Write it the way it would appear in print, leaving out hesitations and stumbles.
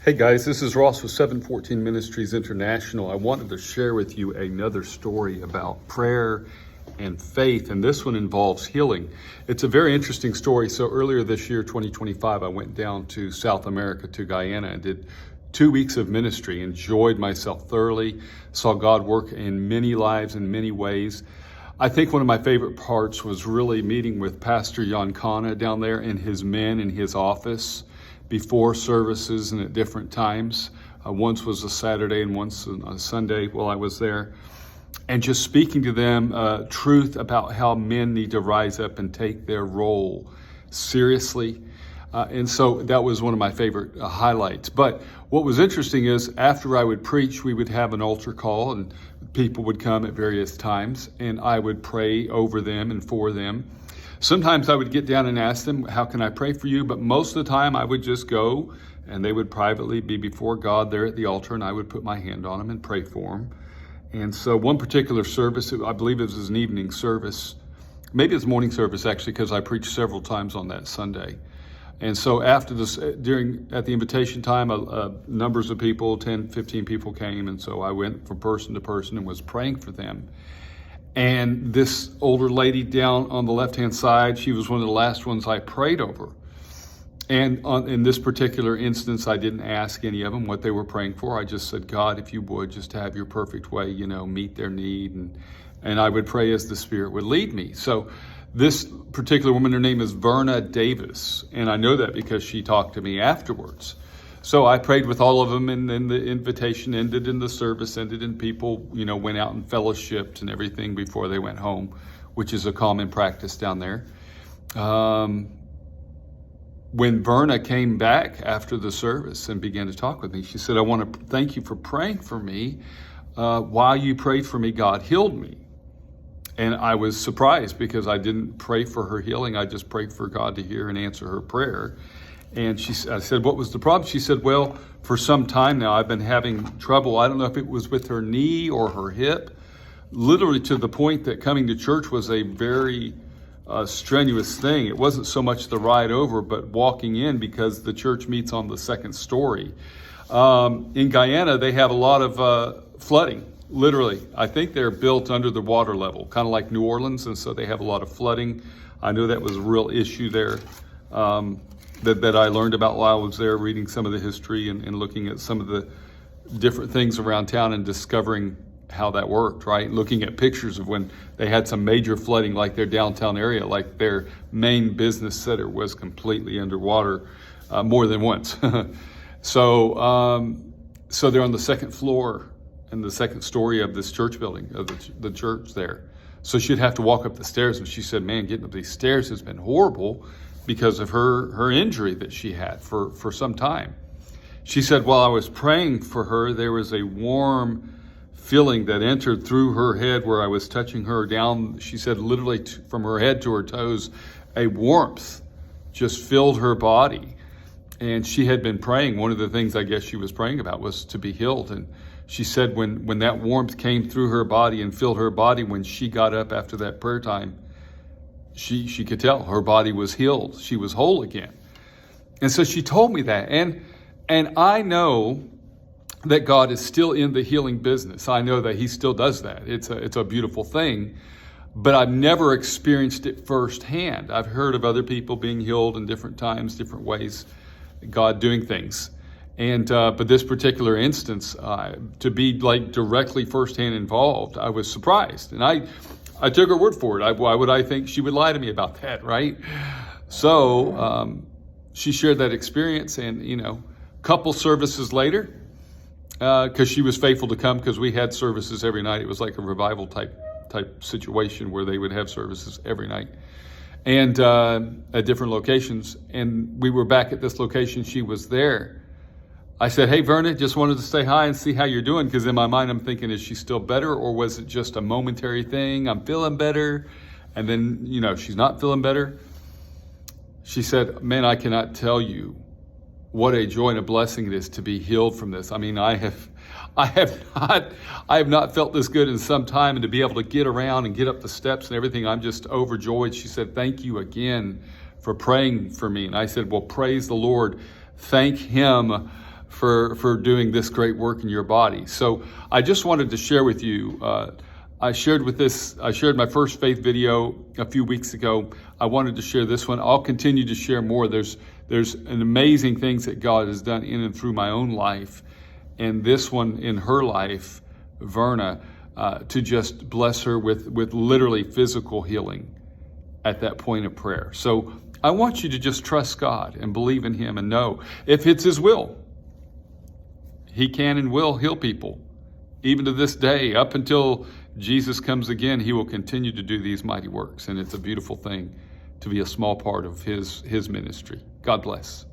Hey guys, this is Ross with 714 Ministries International. I wanted to share with you another story about prayer and faith, and this one involves healing. It's a very interesting story. So earlier this year, 2025, I went down to South America, to Guyana, and did 2 weeks of ministry, enjoyed myself thoroughly, saw God work in many lives in many ways. I think one of my favorite parts was really meeting with Pastor Yankana down there and his men in his office before services and at different times. Once was a Saturday and once a Sunday while I was there. And just speaking to them truth about how men need to rise up and take their role seriously. And so that was one of my favorite highlights. But what was interesting is after I would preach, we would have an altar call and people would come at various times and I would pray over them and for them. Sometimes I would get down and ask them, how can I pray for you? But most of the time I would just go and they would privately be before God there at the altar and I would put my hand on them and pray for them. And so one particular service, I believe it was an evening service, maybe it was morning service actually, because I preached several times on that Sunday. And so after this, at the invitation time, numbers of people, 10, 15 people came. And so I went from person to person and was praying for them. And this older lady down on the left-hand side, she was one of the last ones I prayed over. And in this particular instance, I didn't ask any of them what they were praying for. I just said, God, if you would, just have your perfect way, meet their need. And I would pray as the Spirit would lead me. So this particular woman, her name is Verna Evans. And I know that because she talked to me afterwards. So I prayed with all of them, and then the invitation ended and the service ended, and people, went out and fellowshipped and everything before they went home, which is a common practice down there. When Verna came back after the service and began to talk with me, she said, I want to thank you for praying for me. While you prayed for me, God healed me. And I was surprised because I didn't pray for her healing. I just prayed for God to hear and answer her prayer. And I said, what was the problem? She said, well, for some time now, I've been having trouble. I don't know if it was with her knee or her hip, literally to the point that coming to church was a very strenuous thing. It wasn't so much the ride over, but walking in, because the church meets on the second story. In Guyana, they have a lot of flooding, literally. I think they're built under the water level, kind of like New Orleans, and so they have a lot of flooding. I know that was a real issue there. That I learned about while I was there, reading some of the history and looking at some of the different things around town and discovering how that worked, right? Looking at pictures of when they had some major flooding, like their downtown area, like their main business center was completely underwater more than once. So they're on the second floor and the second story of this church building, of the church there. So she'd have to walk up the stairs, and she said, man, getting up these stairs has been horrible, because of her injury that she had for some time. She said, while I was praying for her, there was a warm feeling that entered through her head where I was touching her down. She said, literally from her head to her toes, a warmth just filled her body. And she had been praying. One of the things I guess she was praying about was to be healed. And she said when that warmth came through her body and filled her body, when she got up after that prayer time, she could tell her body was healed. She was whole again. And so she told me that. And I know that God is still in the healing business. I know that he still does that. It's a beautiful thing, but I've never experienced it firsthand. I've heard of other people being healed in different times, different ways, God doing things. And but this particular instance, to be like directly firsthand involved, I was surprised. And I took her word for it. Why would I think she would lie to me about that, right? So she shared that experience, and couple services later, because she was faithful to come, because we had services every night. It was like a revival type situation where they would have services every night, and at different locations. And we were back at this location. She was there. I said, hey, Verna, just wanted to say hi and see how you're doing, because in my mind I'm thinking, is she still better, or was it just a momentary thing? I'm feeling better, and then, she's not feeling better. She said, man, I cannot tell you what a joy and a blessing it is to be healed from this. I mean, I have not felt this good in some time, and to be able to get around and get up the steps and everything, I'm just overjoyed. She said, thank you again for praying for me. And I said, well, praise the Lord. Thank him for doing this great work in your body. So I just wanted to share with you. I shared my first faith video a few weeks ago. I wanted to share this one. I'll continue to share more. There's an amazing things that God has done in and through my own life, and this one in her life, Verna, to just bless her with literally physical healing at that point of prayer. So I want you to just trust God and believe in Him and know if it's His will, He can and will heal people. Even to this day, up until Jesus comes again, He will continue to do these mighty works. And it's a beautiful thing to be a small part of His ministry. God bless.